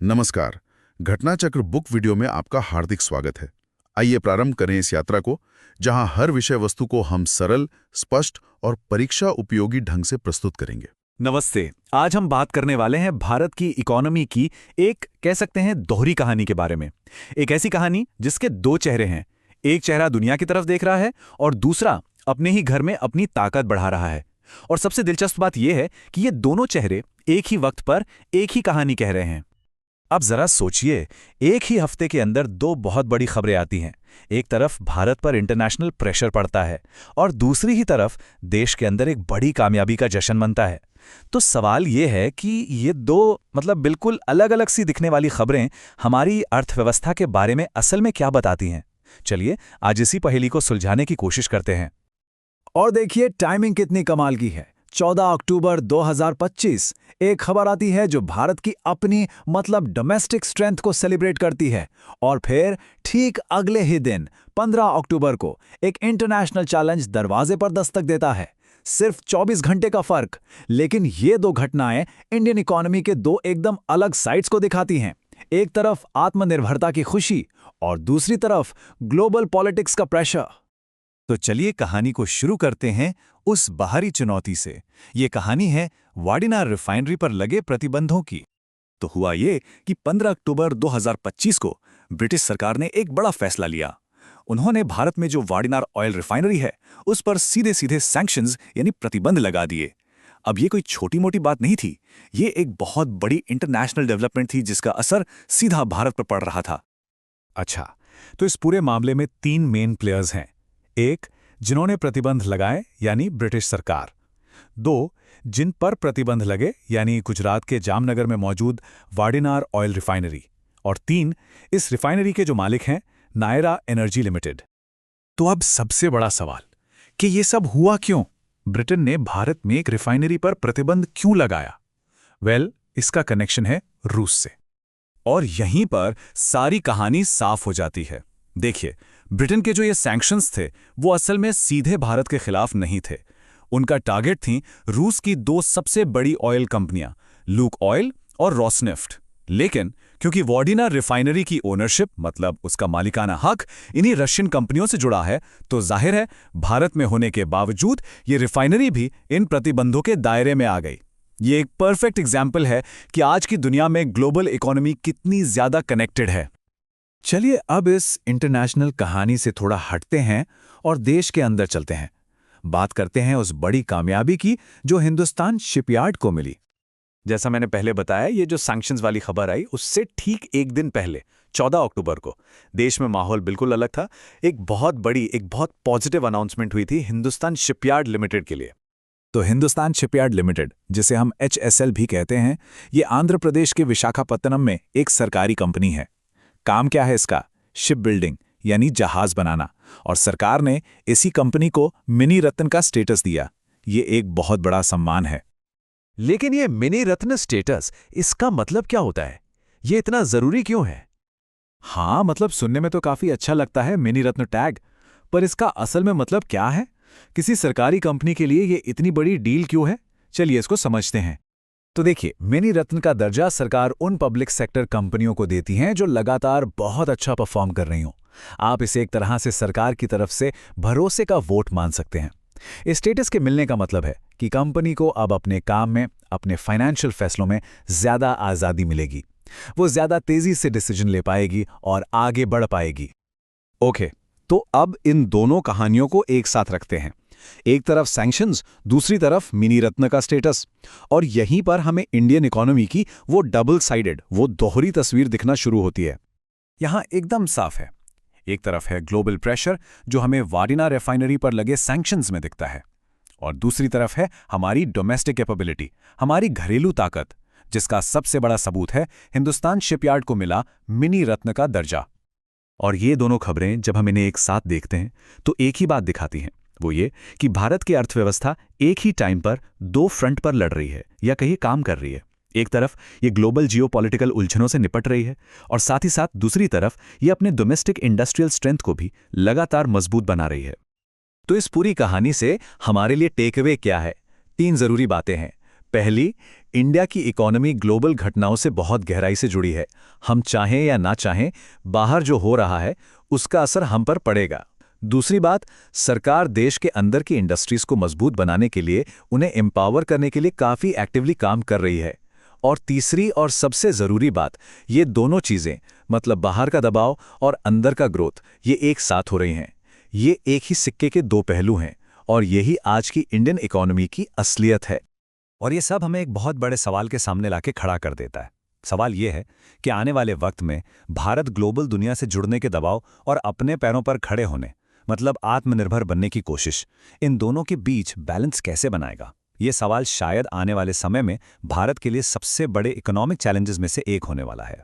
नमस्कार। Ghatnachakra book video में आपका हार्दिक स्वागत है। आइए प्रारंभ करें इस यात्रा को, जहां हर विषय वस्तु को हम सरल, स्पष्ट और परीक्षा उपयोगी ढंग से प्रस्तुत करेंगे। नमस्ते। आज हम बात करने वाले हैं भारत की इकोनॉमी की एक कह सकते हैं दोहरी कहानी के बारे में। एक ऐसी कहानी जिसके दो चेहरे हैं। एक चेहरा दुनिया की तरफ देख रहा है और दूसरा अपने ही घर में अपनी ताकत बढ़ा रहा है। और सबसे दिलचस्प बात यह है कि ये दोनों चेहरे एक ही वक्त पर एक ही कहानी कह रहे हैं। अब जरा सोचिए, एक ही हफ्ते के अंदर दो बहुत बड़ी खबरें आती हैं। एक तरफ भारत पर इंटरनेशनल प्रेशर पड़ता है और दूसरी ही तरफ देश के अंदर एक बड़ी कामयाबी का जश्न मनता है। तो सवाल ये है कि ये दो बिल्कुल अलग अलग सी दिखने वाली खबरें हमारी अर्थव्यवस्था के बारे में असल में क्या बताती हैं। चलिए आज इसी पहेली को सुलझाने की कोशिश करते हैं। और देखिए टाइमिंग कितनी कमाल की है। 14 अक्टूबर 2025 एक खबर आती है जो भारत की अपनी डोमेस्टिक स्ट्रेंथ को सेलिब्रेट करती है। और फिर ठीक अगले ही दिन 15 अक्टूबर को एक इंटरनेशनल चैलेंज दरवाजे पर दस्तक देता है। सिर्फ 24 घंटे का फर्क, लेकिन ये दो घटनाएं इंडियन इकोनॉमी के दो एकदम अलग साइड्स को दिखाती हैं। एक तरफ आत्मनिर्भरता की खुशी और दूसरी तरफ ग्लोबल पॉलिटिक्स का प्रेशर। तो चलिए कहानी को शुरू करते हैं उस बाहरी चुनौती से। ये कहानी है वाडिनार रिफाइनरी पर लगे प्रतिबंधों की। तो हुआ ये कि 15 अक्टूबर 2025 को ब्रिटिश सरकार ने एक बड़ा फैसला लिया। उन्होंने भारत में जो वाडिनार ऑयल रिफाइनरी है उस पर सीधे सीधे सैंक्शंस यानी प्रतिबंध लगा दिए। अब ये कोई छोटी मोटी बात नहीं थी, ये एक बहुत बड़ी इंटरनेशनल डेवलपमेंट थी जिसका असर सीधा भारत पर पड़ रहा था। अच्छा, तो इस पूरे मामले में तीन मेन प्लेयर्स हैं। एक, जिन्होंने प्रतिबंध लगाए यानी ब्रिटिश सरकार। दो, जिन पर प्रतिबंध लगे यानी गुजरात के जामनगर में मौजूद वाडिनार ऑयल रिफाइनरी। और तीन, इस रिफाइनरी के जो मालिक हैं नायरा एनर्जी लिमिटेड। तो अब सबसे बड़ा सवाल कि ये सब हुआ क्यों? ब्रिटेन ने भारत में एक रिफाइनरी पर प्रतिबंध क्यों लगाया? इसका कनेक्शन है रूस से। और यहीं पर सारी कहानी साफ हो जाती है। देखिए, ब्रिटेन के जो ये सैंक्शंस थे वो असल में सीधे भारत के खिलाफ नहीं थे। उनका टारगेट थी रूस की दो सबसे बड़ी ऑयल कंपनियां, लुक ऑयल और रोसनेफ्ट। लेकिन क्योंकि वाडिनार रिफाइनरी की ओनरशिप उसका मालिकाना हक इन्हीं रशियन कंपनियों से जुड़ा है, तो जाहिर है भारत में होने के बावजूद ये रिफाइनरी भी इन प्रतिबंधों के दायरे में आ गई। ये एक परफेक्ट एग्जाम्पल है कि आज की दुनिया में ग्लोबल इकोनॉमी कितनी ज्यादा कनेक्टेड है। चलिए अब इस इंटरनेशनल कहानी से थोड़ा हटते हैं और देश के अंदर चलते हैं। बात करते हैं उस बड़ी कामयाबी की जो हिंदुस्तान शिपयार्ड को मिली। जैसा मैंने पहले बताया, ये जो सैंक्शंस वाली खबर आई उससे ठीक एक दिन पहले 14 अक्टूबर को देश में माहौल बिल्कुल अलग था। एक बहुत पॉजिटिव अनाउंसमेंट हुई थी हिंदुस्तान शिपयार्ड लिमिटेड के लिए। तो हिंदुस्तान शिपयार्ड लिमिटेड, जिसे हम HSL भी कहते हैं, ये आंध्र प्रदेश के विशाखापत्तनम में एक सरकारी कंपनी है। काम क्या है इसका? शिप बिल्डिंग यानी जहाज बनाना। और सरकार ने इसी कंपनी को मिनी रत्न का स्टेटस दिया। ये एक बहुत बड़ा सम्मान है। लेकिन ये मिनी रत्न स्टेटस, इसका मतलब क्या होता है? ये इतना जरूरी क्यों है? हाँ, सुनने में तो काफी अच्छा लगता है मिनी रत्न टैग, पर इसका असल में मतलब क्या है? किसी सरकारी कंपनी के लिए ये इतनी बड़ी डील क्यों है? चलिए इसको समझते हैं। तो देखिए, मिनी रत्न का दर्जा सरकार उन पब्लिक सेक्टर कंपनियों को देती हैं जो लगातार बहुत अच्छा परफॉर्म कर रही हों। आप इसे एक तरह से सरकार की तरफ से भरोसे का वोट मान सकते हैं। इस स्टेटस के मिलने का मतलब है कि कंपनी को अब अपने काम में, अपने फाइनेंशियल फैसलों में ज्यादा आज़ादी मिलेगी। वो ज्यादा तेजी से डिसीजन ले पाएगी और आगे बढ़ पाएगी। ओके, तो अब इन दोनों कहानियों को एक साथ रखते हैं। एक तरफ सैंक्शंस, दूसरी तरफ मिनी रत्न का स्टेटस। और यहीं पर हमें इंडियन इकोनॉमी की वो डबल साइडेड, वो दोहरी तस्वीर दिखना शुरू होती है। यहां एकदम साफ है, एक तरफ है ग्लोबल प्रेशर जो हमें वाडिनार रिफाइनरी पर लगे सैंक्शंस में दिखता है, और दूसरी तरफ है हमारी डोमेस्टिक कैपेबिलिटी, हमारी घरेलू ताकत, जिसका सबसे बड़ा सबूत है हिंदुस्तान शिपयार्ड को मिला मिनी रत्न का दर्जा। और ये दोनों खबरें जब हम इन्हें एक साथ देखते हैं तो एक ही बात दिखाती हैं, वो ये कि भारत की अर्थव्यवस्था एक ही टाइम पर दो फ्रंट पर लड़ रही है या कहीं काम कर रही है। एक तरफ ये ग्लोबल जियोपॉलिटिकल उलझनों से निपट रही है और साथ ही साथ दूसरी तरफ ये अपने डोमेस्टिक इंडस्ट्रियल स्ट्रेंथ को भी लगातार मजबूत बना रही है। तो इस पूरी कहानी से हमारे लिए टेक अवे क्या है? तीन जरूरी बातें हैं। पहली, इंडिया की इकोनॉमी ग्लोबल घटनाओं से बहुत गहराई से जुड़ी है। हम चाहें या ना चाहें, बाहर जो हो रहा है उसका असर हम पर पड़ेगा। दूसरी बात, सरकार देश के अंदर की इंडस्ट्रीज को मजबूत बनाने के लिए, उन्हें एम्पावर करने के लिए काफ़ी एक्टिवली काम कर रही है। और तीसरी और सबसे ज़रूरी बात, ये दोनों चीज़ें, मतलब बाहर का दबाव और अंदर का ग्रोथ, ये एक साथ हो रही हैं। ये एक ही सिक्के के दो पहलू हैं, और यही आज की इंडियन इकोनॉमी की असलियत है। और ये सब हमें एक बहुत बड़े सवाल के सामने लाके खड़ा कर देता है। सवाल ये है कि आने वाले वक्त में भारत ग्लोबल दुनिया से जुड़ने के दबाव और अपने पैरों पर खड़े होने, मतलब आत्मनिर्भर बनने की कोशिश, इन दोनों के बीच बैलेंस कैसे बनाएगा? ये सवाल शायद आने वाले समय में भारत के लिए सबसे बड़े इकोनॉमिक चैलेंजेस में से एक होने वाला है।